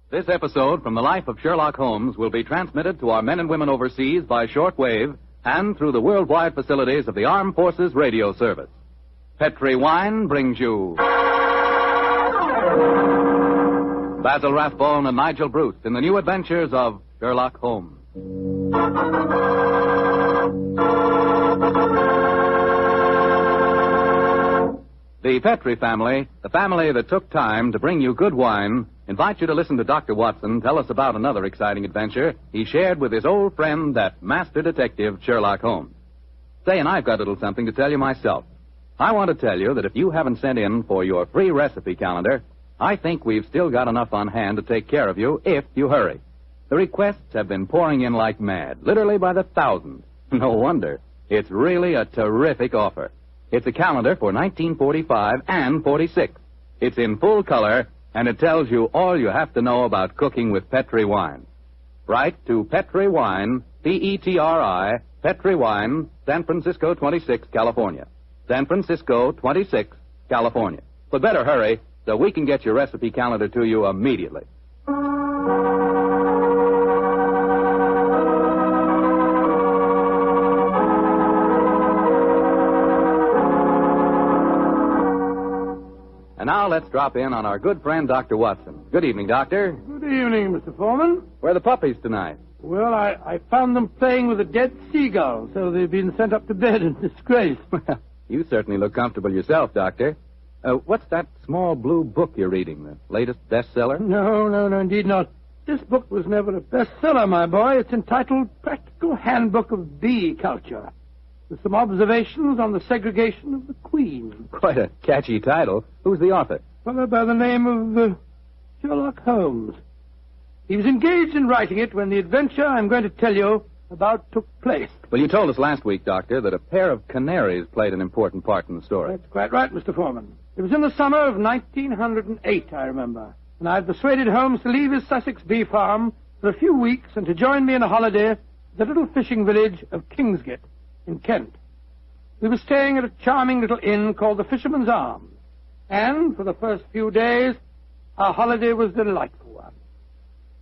This episode from the life of Sherlock Holmes will be transmitted to our men and women overseas by shortwave and through the worldwide facilities of the Armed Forces Radio Service. Petri Wine brings you Basil Rathbone and Nigel Bruce in the new adventures of Sherlock Holmes. The Petri family, the family that took time to bring you good wine, invites you to listen to Dr. Watson tell us about another exciting adventure he shared with his old friend, that master detective, Sherlock Holmes. Say, and I've got a little something to tell you myself. I want to tell you that if you haven't sent in for your free recipe calendar, I think we've still got enough on hand to take care of you if you hurry. The requests have been pouring in like mad, literally by the thousands. No wonder. It's really a terrific offer. It's a calendar for 1945 and 46. It's in full color, and it tells you all you have to know about cooking with Petri wine. Write to Petri Wine, Petri, Petri Wine, San Francisco 26, California. San Francisco 26, California. But better hurry so we can get your recipe calendar to you immediately. And now let's drop in on our good friend, Dr. Watson. Good evening, Doctor. Good evening, Mr. Foreman. Where are the puppies tonight? Well, I found them playing with a dead seagull, so they've been sent up to bed in disgrace. Well, you certainly look comfortable yourself, Doctor. What's that small blue book you're reading, the latest bestseller? No, indeed not. This book was never a bestseller, my boy. It's entitled Practical Handbook of Bee Culture, with some observations on the segregation of the queen. Quite a catchy title. Who's the author? A fellow by the name of Sherlock Holmes. He was engaged in writing it when the adventure I'm going to tell you about took place. Well, you told us last week, Doctor, that a pair of canaries played an important part in the story. That's quite right, Mr. Foreman. It was in the summer of 1908, I remember, and I'd persuaded Holmes to leave his Sussex bee farm for a few weeks and to join me in a holiday at the little fishing village of Kingsgate in Kent. We were staying at a charming little inn called the Fisherman's Arms, and for the first few days, our holiday was a delightful one.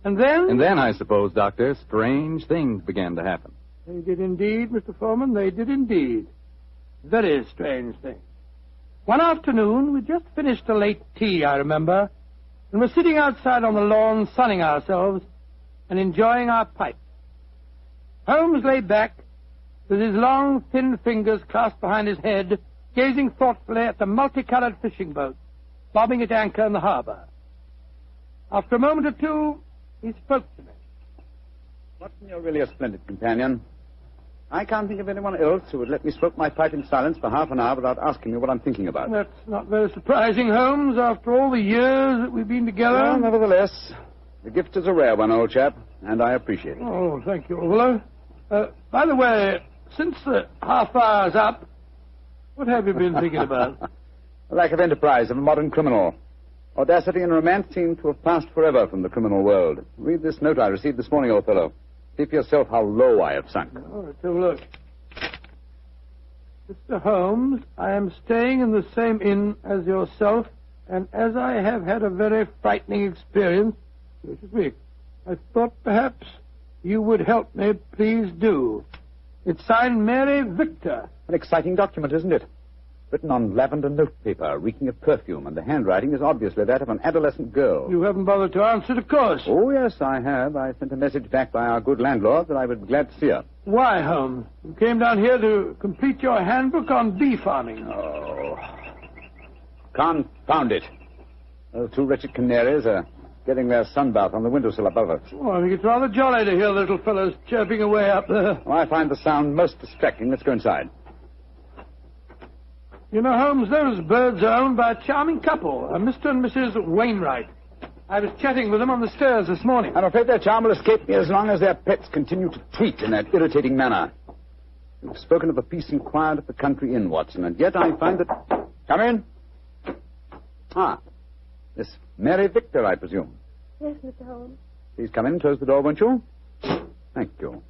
And then, I suppose, Doctor, strange things began to happen. They did indeed, Mr. Foreman, they did indeed. Very strange things. One afternoon, we just finished a late tea, I remember, and were sitting outside on the lawn sunning ourselves and enjoying our pipes. Holmes lay back with his long, thin fingers clasped behind his head, gazing thoughtfully at the multicolored fishing boats bobbing at anchor in the harbor. After a moment or two, he spoke to me. Watson, you're really a splendid companion. I can't think of anyone else who would let me smoke my pipe in silence for half an hour without asking me what I'm thinking about. That's not very surprising, Holmes, after all the years that we've been together. Well, nevertheless, the gift is a rare one, old chap, and I appreciate it. Oh, thank you, old fellow. By the way, since the half hour's up, what have you been thinking about? The lack of enterprise of a modern criminal. Audacity and romance seem to have passed forever from the criminal world. Read this note I received this morning, old fellow. See for yourself how low I have sunk. Oh, let's have a look. Mr. Holmes, I am staying in the same inn as yourself, and as I have had a very frightening experience, so to speak, I thought perhaps you would help me. Please do. It's signed Mary Victor. An exciting document, isn't it? Written on lavender notepaper, reeking of perfume, and the handwriting is obviously that of an adolescent girl. You haven't bothered to answer it, of course. Oh, yes, I have. I sent a message back by our good landlord that I would be glad to see her. Why, Holmes? You came down here to complete your handbook on bee farming. Oh. Confound it. Those two wretched canaries are getting their sunbath on the windowsill above us. Oh, I think it's rather jolly to hear little fellows chirping away up there. Well, I find the sound most distracting. Let's go inside. You know, Holmes, those birds are owned by a charming couple, Mr. and Mrs. Wainwright. I was chatting with them on the stairs this morning. I'm afraid their charm will escape me as long as their pets continue to tweet in that irritating manner. You've spoken of the peace and quiet of the country inn, Watson, and yet I find that... Come in. Ah, Miss Mary Victor, I presume. Yes, Mr. Holmes. Please come in and close the door, won't you? Thank you.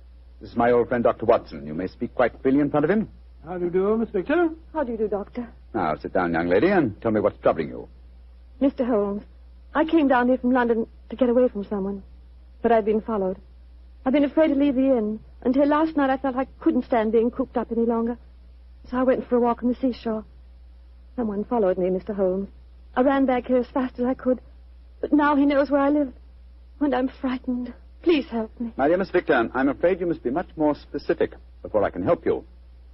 This is my old friend, Dr. Watson. You may speak quite freely in front of him. How do you do, Miss Victor? How do you do, Doctor? Now, sit down, young lady, and tell me what's troubling you. Mr. Holmes, I came down here from London to get away from someone, but I'd been followed. I've been afraid to leave the inn. Until last night I felt I couldn't stand being cooped up any longer. So I went for a walk on the seashore. Someone followed me, Mr. Holmes. I ran back here as fast as I could, but now he knows where I live, and I'm frightened. Please help me. My dear Miss Victor, I'm afraid you must be much more specific before I can help you.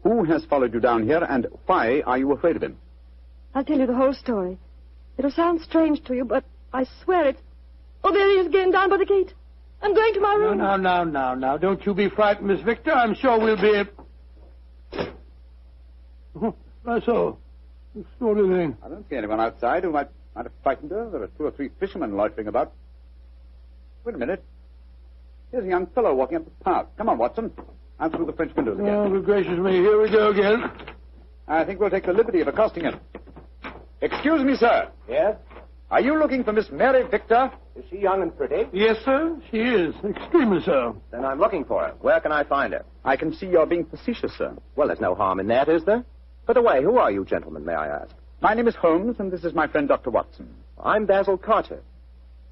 Who has followed you down here, and why are you afraid of him? I'll tell you the whole story. It'll sound strange to you, but I swear it. Oh, there he is again, down by the gate. I'm going to my room. Now. Don't you be frightened, Miss Victor. I'm sure we'll be... That's all. The story thing. I don't see anyone outside who might have frightened her. There are 2 or 3 fishermen loitering about. Wait a minute. Here's a young fellow walking up the path. Come on, Watson. Out through the French windows again. Oh, good gracious me. Here we go again. I think we'll take the liberty of accosting him. Excuse me, sir. Yes? Are you looking for Miss Mary Victor? Is she young and pretty? Yes, sir. She is. Extremely so. Then I'm looking for her. Where can I find her? I can see you're being facetious, sir. Well, there's no harm in that, is there? By the way, who are you gentlemen, may I ask? My name is Holmes, and this is my friend Dr. Watson. I'm Basil Carter.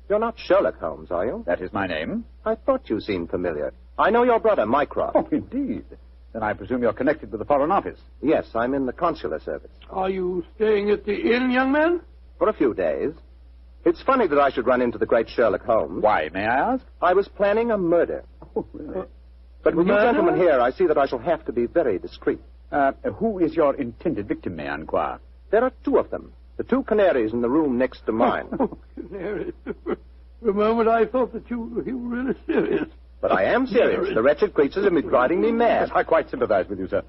You're not Sherlock Holmes, are you? That is my name. I thought you seemed familiar. I know your brother, Mycroft. Oh, indeed. Then I presume you're connected with the Foreign Office. Yes, I'm in the consular service. Are you staying at the inn, young man? For a few days. It's funny that I should run into the great Sherlock Holmes. Why, may I ask? I was planning a murder. Oh, really? But with you Murder? gentlemen here, I see that I shall have to be very discreet. Who is your intended victim, may I inquire? There are 2 of them. The 2 canaries in the room next to mine. Oh, Canary. For a moment I thought that you were really serious. But I am serious. The wretched creatures have been driving me mad. I quite sympathize with you, sir.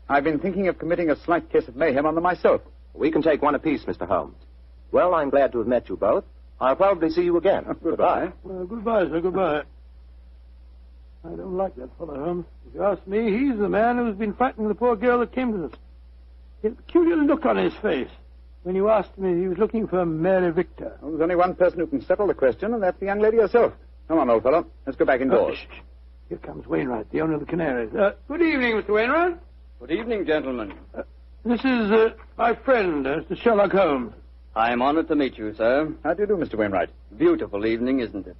I've been thinking of committing a slight case of mayhem on them myself. We can take one apiece, Mr. Holmes. Well, I'm glad to have met you both. I'll probably see you again. Goodbye. Goodbye, sir. Goodbye. I don't like that fellow, Holmes. If you ask me, he's the man who's been frightening the poor girl that came to us. He had a peculiar look on his face when you asked me if he was looking for Mary Victor. Well, there's only one person who can settle the question, and that's the young lady herself. Come on, old fellow. Let's go back indoors. Shh. Here comes Wainwright, the owner of the Canaries. Good evening, Mr. Wainwright. Good evening, gentlemen. This is my friend, Mr. Sherlock Holmes. I'm honored to meet you, sir. How do you do, Mr. Wainwright? Beautiful evening, isn't it?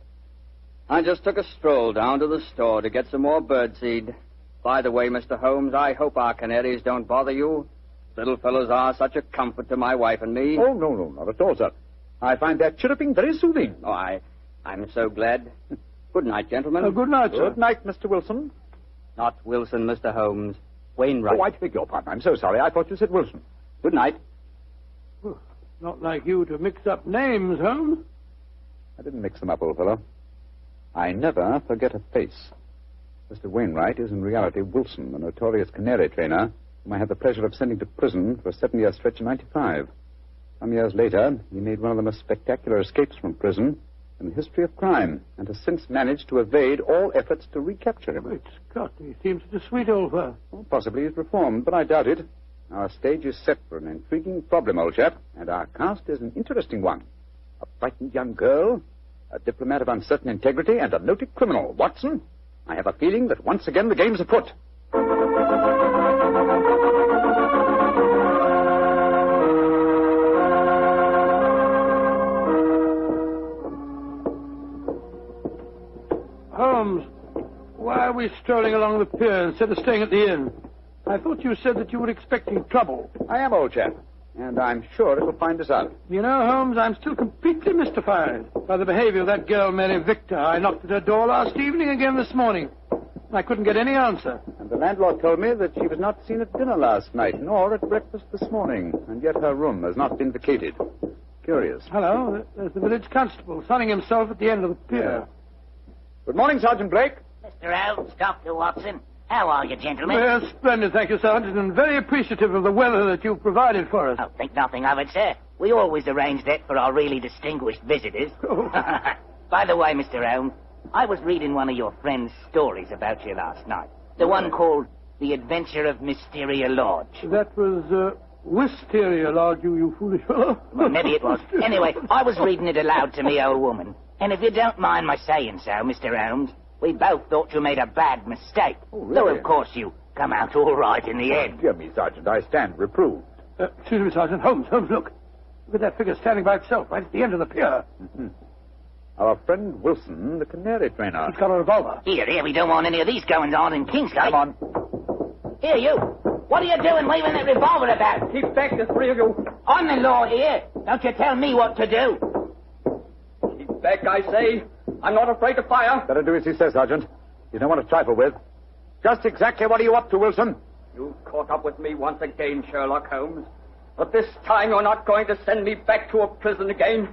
I just took a stroll down to the store to get some more birdseed. By the way, Mr. Holmes, I hope our canaries don't bother you. Little fellows are such a comfort to my wife and me. Oh, no, not at all, sir. I find their chirruping very soothing. Oh, I'm so glad. Good night, gentlemen. Good night, sir. Good night, Mr. Wilson. Not Wilson, Mr. Holmes. Wainwright. Oh, I beg your pardon. I'm so sorry. I thought you said Wilson. Good night. Not like you to mix up names, Holmes. I didn't mix them up, old fellow. I never forget a face. Mr. Wainwright is in reality Wilson, the notorious Canary trainer, whom I had the pleasure of sending to prison for a 7-year stretch in '95. Some years later, he made one of the most spectacular escapes from prison in the history of crime, and has since managed to evade all efforts to recapture him. Great Scott, he seems such a sweet old fellow. Well, possibly he's reformed, but I doubt it. Our stage is set for an intriguing problem, old chap, and our cast is an interesting one. A frightened young girl, a diplomat of uncertain integrity, and a noted criminal. Watson, I have a feeling that once again the game's afoot. Holmes, why are we strolling along the pier instead of staying at the inn? I thought you said that you were expecting trouble. I am, old chap, and I'm sure it'll find us out. You know, Holmes, I'm still completely mystified by the behavior of that girl, Mary Victor. I knocked at her door last evening, again this morning. I couldn't get any answer. And the landlord told me that she was not seen at dinner last night, nor at breakfast this morning, and yet her room has not been vacated. Curious. Hello, there's the village constable sunning himself at the end of the pier. Good morning, Sergeant Blake. Mr. Holmes, Dr. Watson. How are you, gentlemen? Well, splendid, thank you, Sergeant, and very appreciative of the weather that you've provided for us. Oh, think nothing of it, sir. We always arrange that for our really distinguished visitors. Oh. By the way, Mr. Holmes, I was reading one of your friend's stories about you last night. The one called The Adventure of Mysteria Lodge. That was, Wisteria Lodge, you foolish fellow. Well, maybe it was. Anyway, I was reading it aloud to me old woman. And if you don't mind my saying so, Mr. Holmes, we both thought you made a bad mistake. Oh, really? Though, of course, you come out all right in the end. Dear me, Sergeant, I stand reproved. Excuse me, Sergeant. Holmes, look. Look at that figure standing by itself right at the end of the pier. Mm-hmm. Our friend Wilson, the Canary trainer. He's got a revolver. Here, we don't want any of these goings-on in Kingsgate. Come on. Here, you. What are you doing waving that revolver about? Keep back, the three of you. I'm the law here. Don't you tell me what to do. Keep back, I say. I'm not afraid to fire. Better do as he says, Sergeant. You don't want to trifle with. Just exactly what are you up to, Wilson? You've caught up with me once again, Sherlock Holmes. But this time you're not going to send me back to a prison again.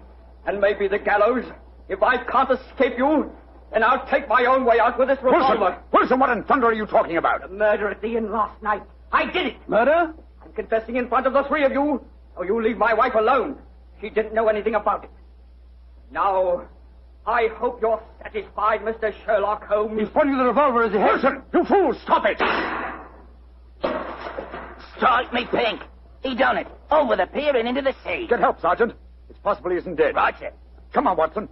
And maybe the gallows. If I can't escape you, then I'll take my own way out with this revolver. Wilson, what in thunder are you talking about? The murder at the inn last night. I did it. Murder? I'm confessing in front of the three of you. So you leave my wife alone. She didn't know anything about it. Now, I hope you're satisfied, Mr. Sherlock Holmes. He's pointing the revolver as he heads. Wilson, you fool, stop it! Strike me pink. He done it. Over the pier and into the sea. Get help, Sergeant. It's possible he isn't dead. Roger. Come on, Watson.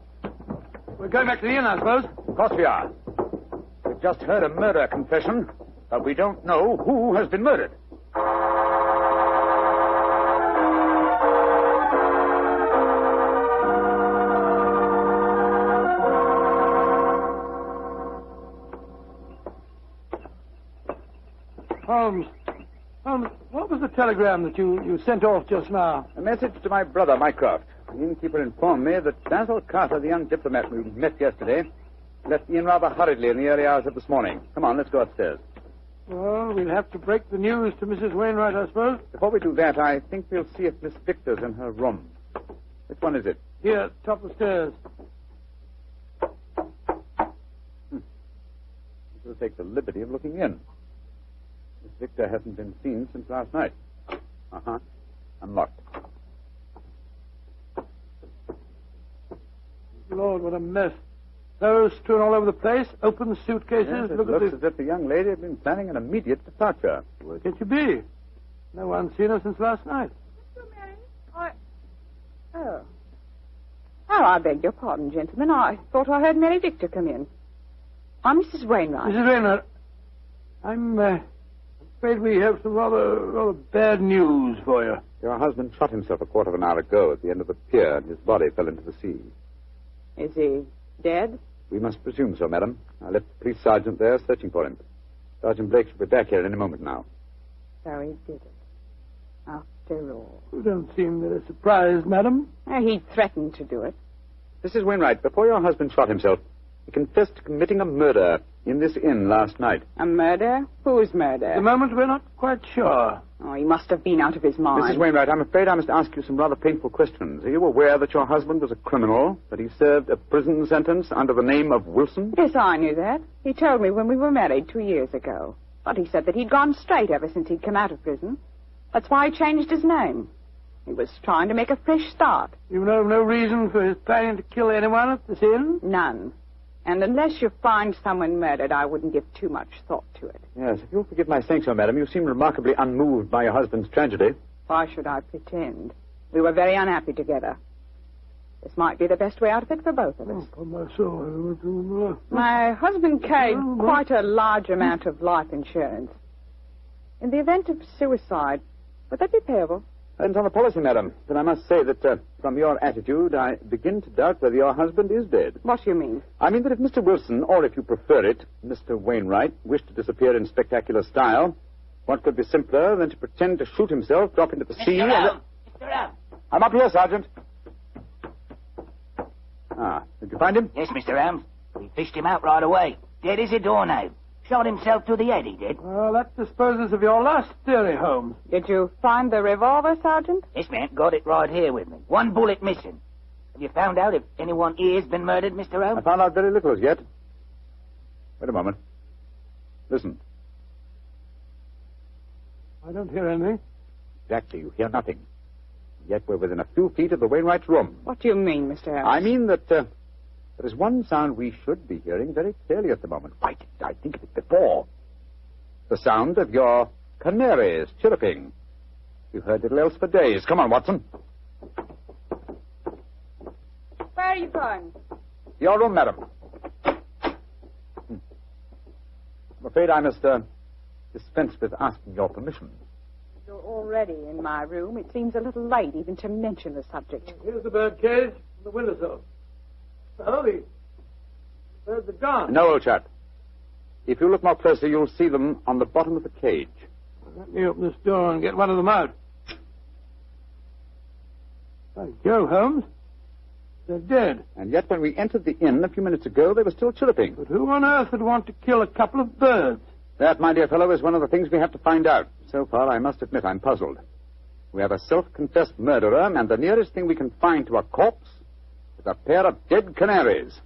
We're going back to the inn, I suppose. Of course we are. We've just heard a murder confession, but we don't know who has been murdered. Holmes, what was the telegram that you sent off just now? A message to my brother, Mycroft. The innkeeper informed me that Basil Carter, the young diplomat we met yesterday, left the inn rather hurriedly in the early hours of this morning. Come on, let's go upstairs. Well, we'll have to break the news to Mrs. Wainwright, I suppose. Before we do that, I think we'll see if Miss Victor's in her room. Which one is it? Here, top of the stairs. We'll take the liberty of looking in. Miss Victor hasn't been seen since last night. Uh-huh. Unlocked. Lord, what a mess. Clothes strewn all over the place, open suitcases. Yes, it Look looks at as if the young lady had been planning an immediate departure. Where can she be? No one's seen her since last night. Mr. Mary, Oh, I beg your pardon, gentlemen. I thought I heard Mary Victor come in. I'm Mrs. Wainwright. Mrs. Wainwright, I'm afraid we have some rather bad news for you. Your husband shot himself a quarter of an hour ago at the end of the pier, and his body fell into the sea. Is he dead? We must presume so, madam. I left the police sergeant there searching for him. Sergeant Blake should be back here any moment now. So he did it. After all. You don't seem very surprised, madam. He threatened to do it. Mrs. Wainwright, before your husband shot himself, he confessed to committing a murder in this inn last night. A murder? Whose murder? At the moment, we're not quite sure. Oh, he must have been out of his mind. Mrs. Wainwright, I'm afraid I must ask you some rather painful questions. Are you aware that your husband was a criminal, that he served a prison sentence under the name of Wilson? Yes, I knew that. He told me when we were married 2 years ago. But he said that he'd gone straight ever since he'd come out of prison. That's why he changed his name. He was trying to make a fresh start. You know no reason for his planning to kill anyone at this inn? None. And unless you find someone murdered, I wouldn't give too much thought to it. Yes, if you'll forgive my saying so, madam, you seem remarkably unmoved by your husband's tragedy. Why should I pretend? We were very unhappy together. This might be the best way out of it for both of us. Oh, upon my soul. My husband carried quite a large amount of life insurance. In the event of suicide, would that be payable? Depends on the policy, madam. But I must say that from your attitude, I begin to doubt whether your husband is dead. What do you mean? I mean that if Mr. Wilson, or if you prefer it, Mr. Wainwright, wished to disappear in spectacular style, what could be simpler than to pretend to shoot himself, drop into the sea, Mr. Holmes! I'm up here, Sergeant. Did you find him? Yes, Mr. Holmes. We fished him out right away. Dead as a doornail. Shot himself to the head, he did. Well, that disposes of your last theory, Holmes. Did you find the revolver, Sergeant? Yes, ma'am. Got it right here with me. One bullet missing. Have you found out if anyone here's been murdered, Mr. Holmes? I found out very little as yet. Wait a moment. Listen. I don't hear anything. Exactly. You hear nothing. Yet we're within a few feet of the Wainwright's room. What do you mean, Mr. Holmes? I mean that there is one sound we should be hearing very clearly at the moment. Right. I think of it before. The sound of your canaries chirruping. You've heard little else for days. Come on, Watson. Where are you going? Your room, madam. I'm afraid I must dispense with asking your permission. You're already already in my room. It seems a little late even to mention the subject. Here's the bird cage and the windowsill. Oh, the birds are gone. No, old chap. If you look more closely, you'll see them on the bottom of the cage. Let me open this door and get one of them out. By Jove, Holmes. They're dead. And yet when we entered the inn a few minutes ago, they were still chirruping. But who on earth would want to kill a couple of birds? That, my dear fellow, is one of the things we have to find out. So far, I must admit, I'm puzzled. We have a self-confessed murderer, and the nearest thing we can find to a corpse is a pair of dead canaries.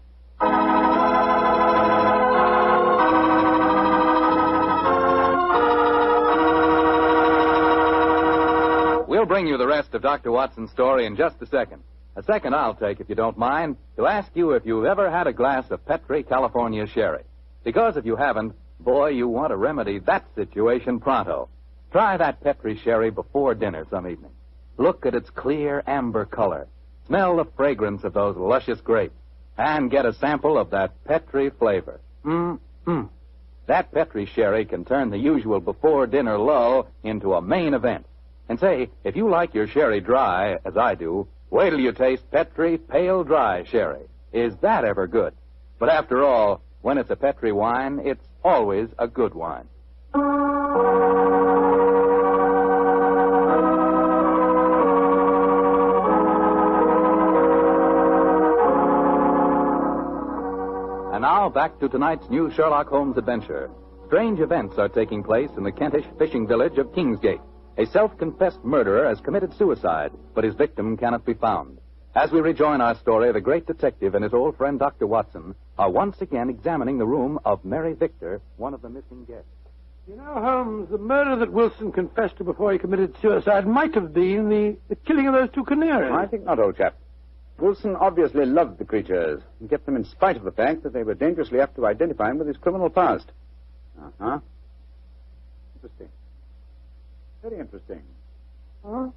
We'll bring you the rest of Dr. Watson's story in just a second. A second I'll take, if you don't mind, to ask you if you've ever had a glass of Petri California sherry. Because if you haven't, boy, you want to remedy that situation pronto. Try that Petri sherry before dinner some evening. Look at its clear amber color. Smell the fragrance of those luscious grapes. And get a sample of that Petri flavor. That Petri sherry can turn the usual before-dinner lull into a main event. And say, if you like your sherry dry, as I do, wait till you taste Petri Pale Dry Sherry. Is that ever good? But after all, when it's a Petri wine, it's always a good wine. And now, back to tonight's new Sherlock Holmes adventure. Strange events are taking place in the Kentish fishing village of Kingsgate. A self-confessed murderer has committed suicide, but his victim cannot be found. As we rejoin our story, the great detective and his old friend Dr. Watson are once again examining the room of Mary Victor, one of the missing guests. You know, Holmes, the murder that Wilson confessed to before he committed suicide might have been the killing of those two canaries. I think not, old chap. Wilson obviously loved the creatures and kept them in spite of the fact that they were dangerously apt to identify him with his criminal past. Interesting. Very interesting. Huh?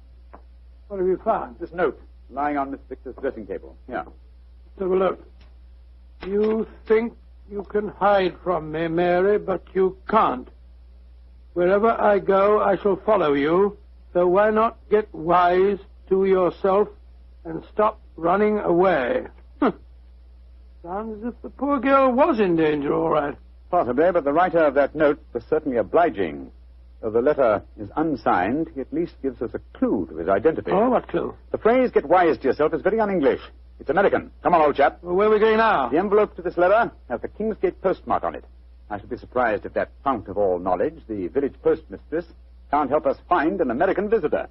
What have you found? This note lying on Miss Victor's dressing table. Here. Let's have a look. You think you can hide from me, Mary, but you can't. Wherever I go, I shall follow you. So why not get wise to yourself and stop running away? Sounds as if the poor girl was in danger, all right. Possibly, but the writer of that note was certainly obliging. Though the letter is unsigned, he at least gives us a clue to his identity. Oh, what clue? The phrase, get wise to yourself, is very un-English. It's American. Come on, old chap. Well, where are we going now? The envelope to this letter has the Kingsgate postmark on it. I should be surprised if that fount of all knowledge, the village postmistress, can't help us find an American visitor.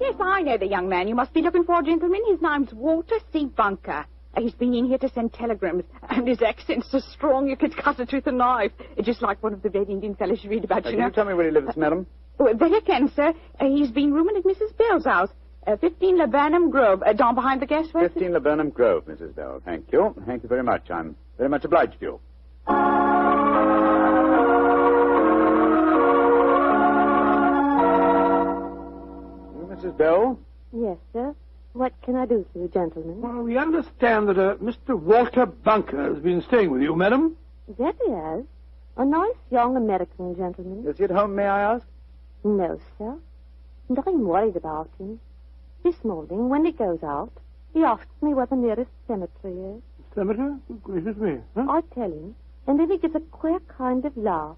Yes, I know the young man you must be looking for, gentlemen. His name's Walter C. Bunker. He's been in here to send telegrams, and his accent's so strong you could cut it with a knife. Just like one of the Red Indian fellows you read about, you know. Can you tell me where he lives, madam? There you can, sir. He's been rooming at Mrs. Bell's house. 15 Laburnum Grove, down behind the gas works. 15 Laburnum Grove, Mrs. Bell. Thank you. Thank you very much. I'm very much obliged to you. Mrs. Bell? Yes, sir. What can I do for you, gentlemen? Well, we understand that Mr. Walter Bunker has been staying with you, madam. That he has. A nice young American gentleman. Is he at home, may I ask? No, sir. And I'm worried about him. This morning, when he goes out, he asks me where the nearest cemetery is. Cemetery? Oh, gracious me. Huh? I tell him, and then he gives a queer kind of laugh.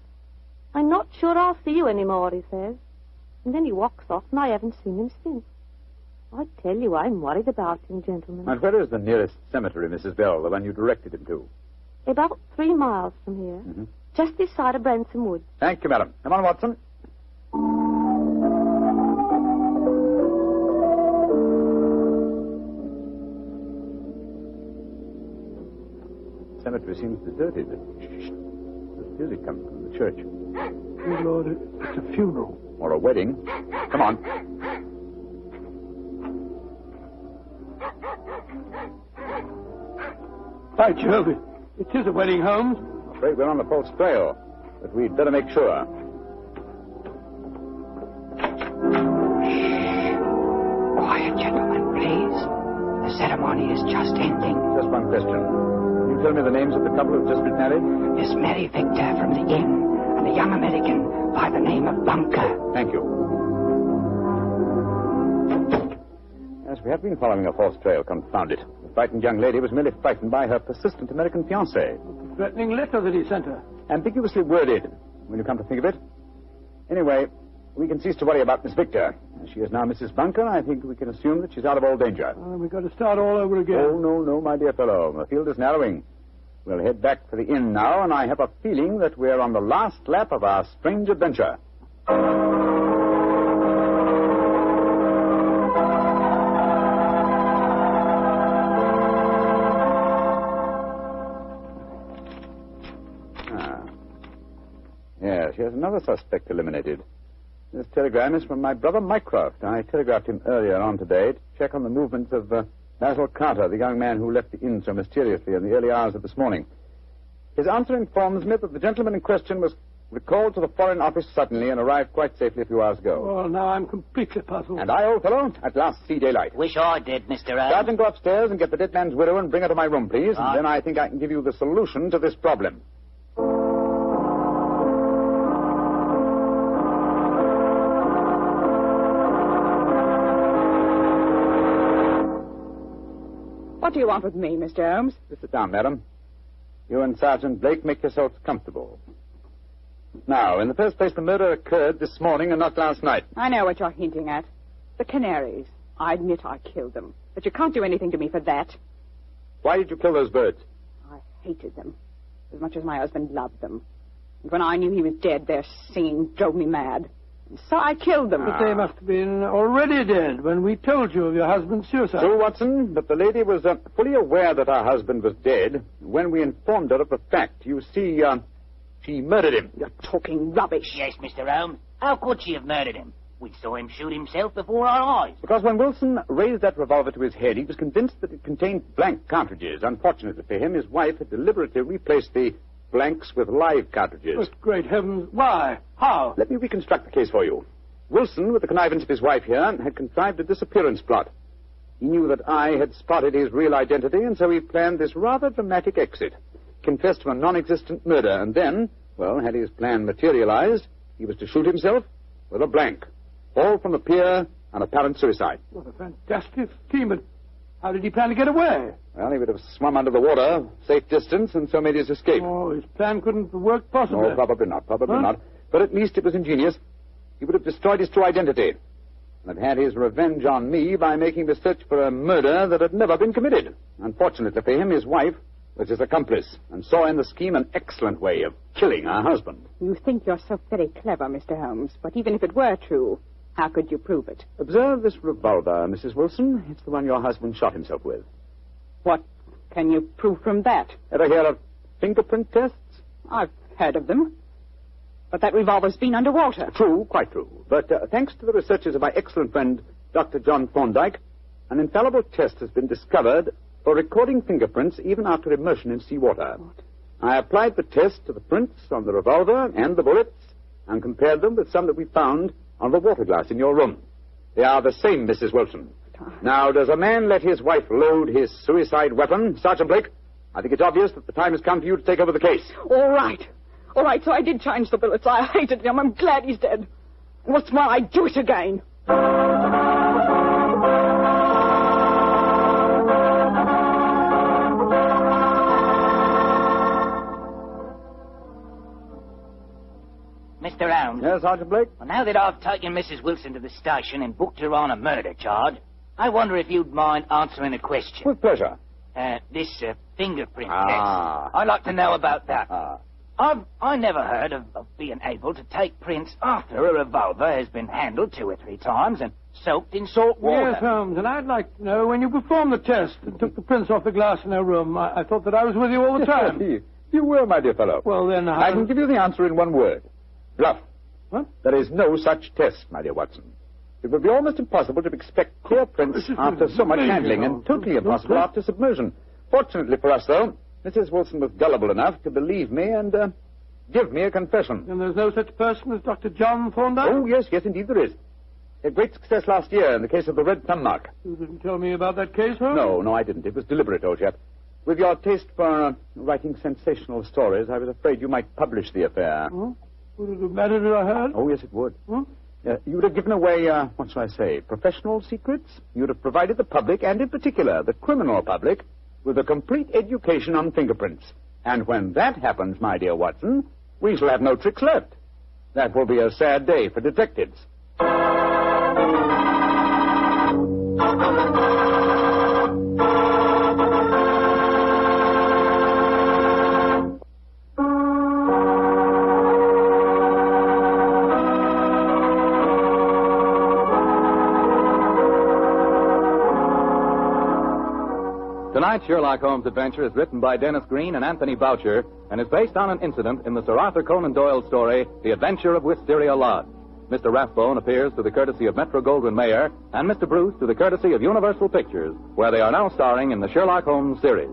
I'm not sure I'll see you anymore, he says. And then he walks off, and I haven't seen him since. I tell you, I'm worried about him, gentlemen. And where is the nearest cemetery, Mrs. Bell, the one you directed him to? About 3 miles from here. Mm-hmm. Just this side of Branson Woods. Thank you, madam. Come on, Watson. The cemetery seems deserted. There's music coming from the church. Good Lord, it's a funeral. Or a wedding. Come on. By Jove, it is a wedding, Holmes. I'm afraid we're on the false trail, but we'd better make sure. Quiet, gentlemen, please. The ceremony is just ending. Just one question. Can you tell me the names of the couple who've just been married? Miss Mary Victor from the inn and a young American by the name of Bunker. Thank you. Yes, we have been following a false trail, confound it. The frightened young lady was merely frightened by her persistent American fiancé. The threatening letter that he sent her. Ambiguously worded, when you come to think of it. Anyway, we can cease to worry about Miss Victor. As she is now Mrs. Bunker, I think we can assume that she's out of all danger. We've got to start all over again. Oh, no, my dear fellow. The field is narrowing. We'll head back for the inn now, and I have a feeling that we're on the last lap of our strange adventure. Yes, here's another suspect eliminated. This telegram is from my brother Mycroft. I telegraphed him earlier on today to check on the movements of Basil Carter, the young man who left the inn so mysteriously in the early hours of this morning. His answer informs me that the gentleman in question was recalled to the Foreign Office suddenly and arrived quite safely a few hours ago. Well, now I'm completely puzzled. And I, old fellow, at last see daylight. Wish I did, Mr. Holmes. Sergeant, go upstairs and get the dead man's widow and bring her to my room, please. Right. And then I think I can give you the solution to this problem. What do you want with me, Mr. Holmes? Just sit down, madam. You and Sergeant Blake make yourselves comfortable. Now, in the first place, the murder occurred this morning and not last night. I know what you're hinting at. The Canaries. I admit I killed them. But you can't do anything to me for that. Why did you kill those birds? I hated them as much as my husband loved them. And when I knew he was dead, their singing drove me mad. And so I killed them. But they must have been already dead when we told you of your husband's suicide. True, Watson, but the lady was fully aware that her husband was dead when we informed her of the fact. You see, she murdered him. You're talking rubbish. Yes, Mr. Holmes. How could she have murdered him? We saw him shoot himself before our eyes. Because when Wilson raised that revolver to his head, he was convinced that it contained blank cartridges. Unfortunately for him, his wife had deliberately replaced the blanks with live cartridges. But great heavens, why? How? Let me reconstruct the case for you. Wilson, with the connivance of his wife here, had contrived a disappearance plot. He knew that I had spotted his real identity, and so he planned this rather dramatic exit. Confessed to a non-existent murder, and then, well, had his plan materialized, he was to shoot himself with a blank. Fall from the pier, an apparent suicide. What a fantastic scheme, but how did he plan to get away? Well, he would have swum under the water, safe distance, and so made his escape. Oh, his plan couldn't work possibly. No, probably not, But at least it was ingenious. He would have destroyed his true identity and have had his revenge on me by making the search for a murder that had never been committed. Unfortunately for him, his wife was his accomplice and saw in the scheme an excellent way of killing her husband. You think you're so very clever, Mr. Holmes, but even if it were true, how could you prove it? Observe this revolver, Mrs. Wilson. It's the one your husband shot himself with. What can you prove from that? Ever hear of fingerprint tests? I've heard of them. But that revolver's been underwater. True, quite true. But thanks to the researches of my excellent friend, Dr. John Thorndyke, an infallible test has been discovered for recording fingerprints even after immersion in seawater. What? I applied the test to the prints on the revolver and the bullets and compared them with some that we found on the water glass in your room. They are the same, Mrs. Wilson. Now, does a man let his wife load his suicide weapon? Sergeant Blake, I think it's obvious that the time has come for you to take over the case. All right, so I did change the bullets. I hated him. I'm glad he's dead. And what's more, I'd do it again. Mr. Holmes. Yes, Sergeant Blake? Well, now that I've taken Mrs. Wilson to the station and booked her on a murder charge, I wonder if you'd mind answering a question. With pleasure. This fingerprint test. I'd like to know about that. I never heard of being able to take prints after a revolver has been handled 2 or 3 times and soaked in salt water. Yes, Holmes, and I'd like to know when you performed the test and took the prints off the glass in her room. I thought that I was with you all the time. You were, my dear fellow. Well, then I can give you the answer in one word. Bluff. What? There is no such test, my dear Watson. It would be almost impossible to expect clear prints after so much handling, and totally impossible after submersion. Fortunately for us, though, Mrs. Wilson was gullible enough to believe me and give me a confession. And there's no such person as Dr. John Thorndyke? Oh, yes, indeed there is. A great success last year in the case of the red thumb mark. You didn't tell me about that case, Holmes? No, I didn't. It was deliberate, old chap. With your taste for writing sensational stories, I was afraid you might publish the affair. Huh? Would it have mattered if I had? Oh, yes, it would. Huh? You would have given away, what shall I say, professional secrets. You would have provided the public, and in particular the criminal public, with a complete education on fingerprints. And when that happens, my dear Watson, we shall have no tricks left. That will be a sad day for detectives. Tonight's Sherlock Holmes adventure is written by Dennis Green and Anthony Boucher and is based on an incident in the Sir Arthur Conan Doyle story, The Adventure of Wisteria Lodge. Mr. Rathbone appears through the courtesy of Metro-Goldwyn-Mayer and Mr. Bruce through the courtesy of Universal Pictures, where they are now starring in the Sherlock Holmes series.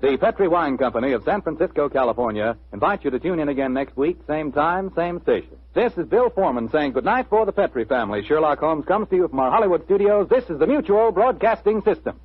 The Petri Wine Company of San Francisco, California, invites you to tune in again next week, same time, same station. This is Bill Foreman saying goodnight for the Petri family. Sherlock Holmes comes to you from our Hollywood studios. This is the Mutual Broadcasting System.